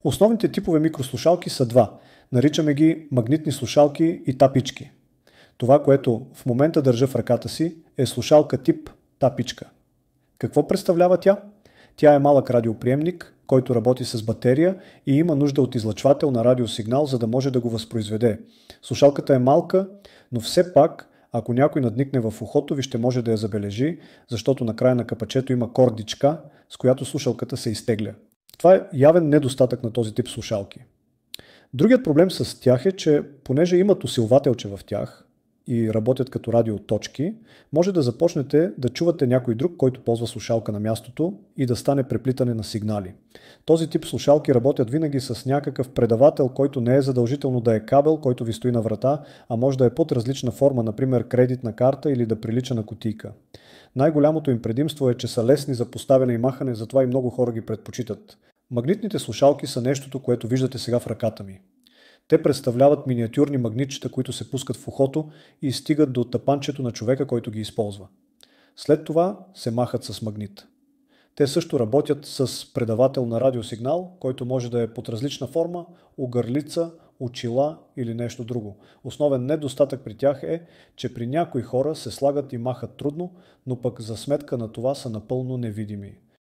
Основните типове микрослушалки са два. Наричаме ги магнитни слушалки и тапички. Това, което в момента държа в ръката си, е слушалка тип тапичка. Какво представлява тя? Тя е малък радиоприемник, който работи с батерия и има нужда от излъчвател на радиосигнал, за да може да го възпроизведе. Слушалката е малка, но все пак, ако някой надникне в ухото ви, ще може да я забележи, защото на края на капачето има кордичка, с която слушалката се изтегля. Това е явен недостатък на този тип слушалки. Другият проблем с тях е, че понеже имат усилвателче в тях и работят като радиоточки, може да започнете да чувате някой друг, който ползва слушалка на мястото и да стане преплитане на сигнали. Този тип слушалки работят винаги с някакъв предавател, който не е задължително да е кабел, който ви стои на врата, а може да е под различна форма, например кредитна карта или да прилича на кутийка. Най-голямото им предимство е, че са лесни за поставяне и махане, затова и много хора ги предпочитат. Магнитните слушалки са нещото, което виждате сега в ръката ми. Те представляват миниатюрни магнитчета, които се пускат в ухото и стигат до тапанчето на човека, който ги използва. След това се махат с магнит. Те също работят с предавател на радиосигнал, който може да е под различна форма, огърлица, очила или нещо друго. Основен недостатък при тях е, че при някои хора се слагат и махат трудно, но пък за сметка на това са напълно невидими.